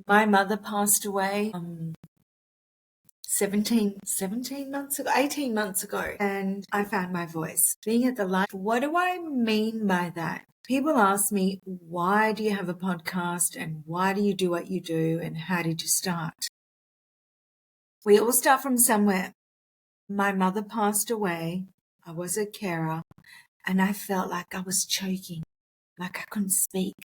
My mother passed away 17 months ago, 18 months ago, and I found my voice. Being at the light, what do I mean by that? People ask me, why do you have a podcast and why do you do what you do and how did you start? We all start from somewhere. My mother passed away. I was a carer and I felt like I was choking, like I couldn't speak.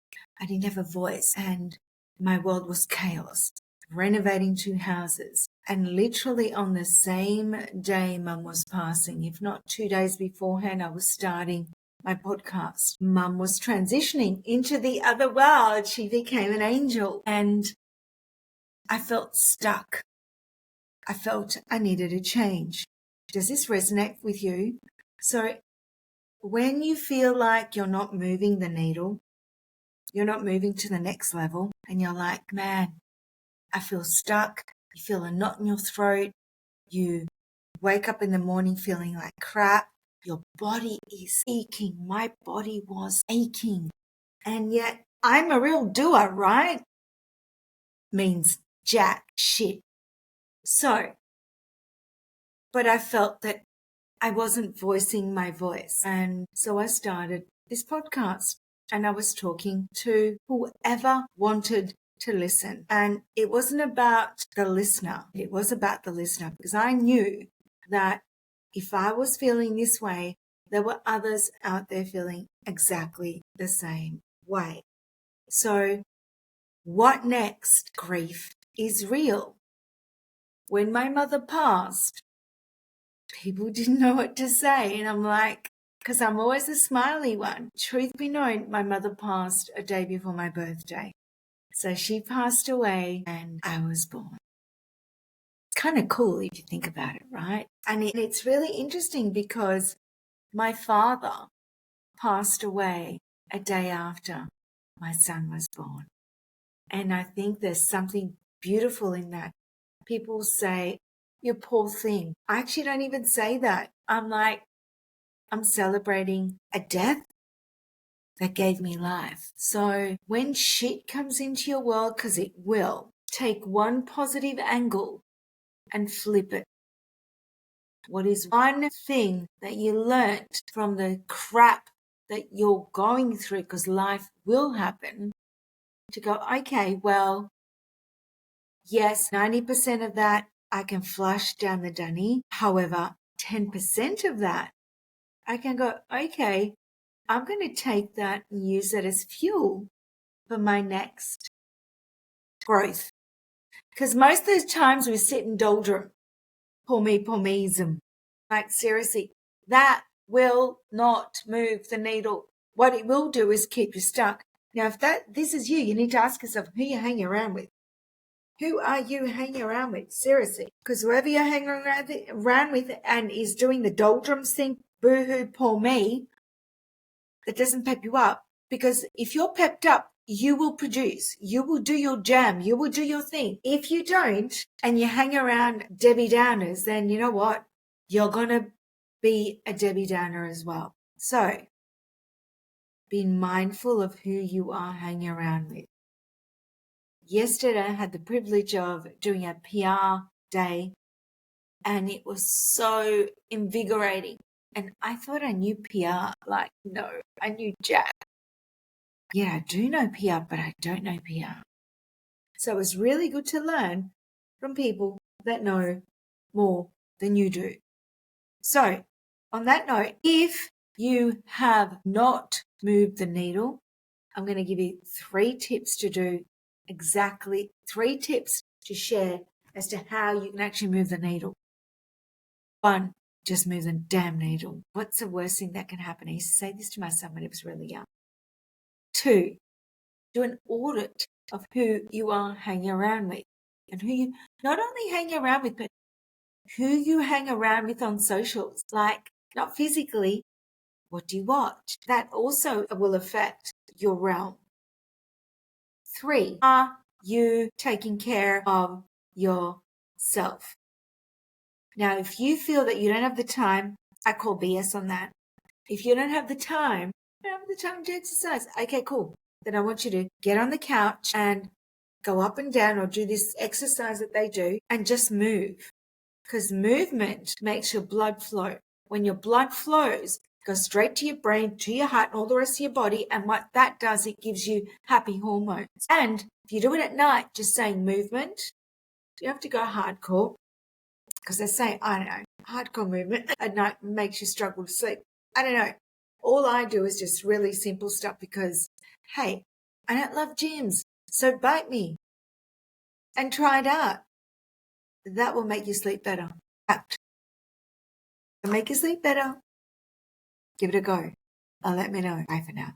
I didn't have a voice and my world was chaos. Renovating 2 houses. And literally on the same day Mum was passing, if not 2 days beforehand, I was starting my podcast. Mum was transitioning into the other world. She became an angel and I felt stuck. I felt I needed a change. Does this resonate with you? So when you feel like you're not moving the needle, you're not moving to the next level, and you're like, man, I feel stuck. You feel a knot in your throat. You wake up in the morning feeling like crap. Your body is aching. My body was aching. And yet I'm a real doer, right? Means jack shit. So, but I felt that I wasn't voicing my voice. And so I started this podcast and I was talking to whoever wanted to listen. And it wasn't about the listener. It was about the listener because I knew that if I was feeling this way, there were others out there feeling exactly the same way. So what next? Grief is real. When my mother passed, people didn't know what to say. And I'm like, because I'm always the smiley one. Truth be known, my mother passed a day before my birthday. So she passed away and I was born. It's kind of cool if you think about it, right? And it's really interesting because my father passed away a day after my son was born. And I think there's something beautiful in that. People say, you poor thing. I actually don't even say that. I'm like, I'm celebrating a death that gave me life. So when shit comes into your world, because it will, take one positive angle and flip it. What is one thing that you learnt from the crap that you're going through, because life will happen, to go, okay, well, yes, 90% of that I can flush down the dunny. However, 10% of that, I can go, okay, I'm going to take that and use it as fuel for my next growth. Because most of those times we sit in doldrum, poor meism. Like seriously, that will not move the needle. What it will do is keep you stuck. Now, if this is you, you need to ask yourself who you hang around with. Who are you hanging around with? Seriously. Because whoever you're hanging around with and is doing the doldrums thing, boo-hoo, poor me, that doesn't pep you up. Because if you're pepped up, you will produce. You will do your jam. You will do your thing. If you don't and you hang around Debbie Downers, then you know what? You're going to be a Debbie Downer as well. So be mindful of who you are hanging around with. Yesterday, I had the privilege of doing a PR day and it was so invigorating. And I thought I knew PR. Like, no, I knew Jack. Yeah, I do know PR, but I don't know PR. So it was really good to learn from people that know more than you do. So on that note, if you have not moved the needle, I'm going to give you 3 tips to do exactly 3 tips to share as to how you can actually move the needle. 1, just move the damn needle. What's the worst thing that can happen? I used to say this to my son when he was really young. 2, do an audit of who you are hanging around with and who you not only hang around with, but who you hang around with on socials, like not physically. What do you watch? That also will affect your realm. 3, are you taking care of yourself? Now, if you feel that you don't have the time, I call BS on that. If you don't have the time, you don't have the time to exercise. Okay, cool. Then I want you to get on the couch and go up and down or do this exercise that they do and just move. Because movement makes your blood flow. When your blood flows, it goes straight to your brain, to your heart, and all the rest of your body. And what that does, it gives you happy hormones. And if you do it at night, just saying movement, you have to go hardcore. Because they say, I don't know, hardcore movement at night makes you struggle to sleep. I don't know. All I do is just really simple stuff because, hey, I don't love gyms. So bite me and try it out. That will make you sleep better. Make you sleep better. Give it a go. Let me know. Bye for now.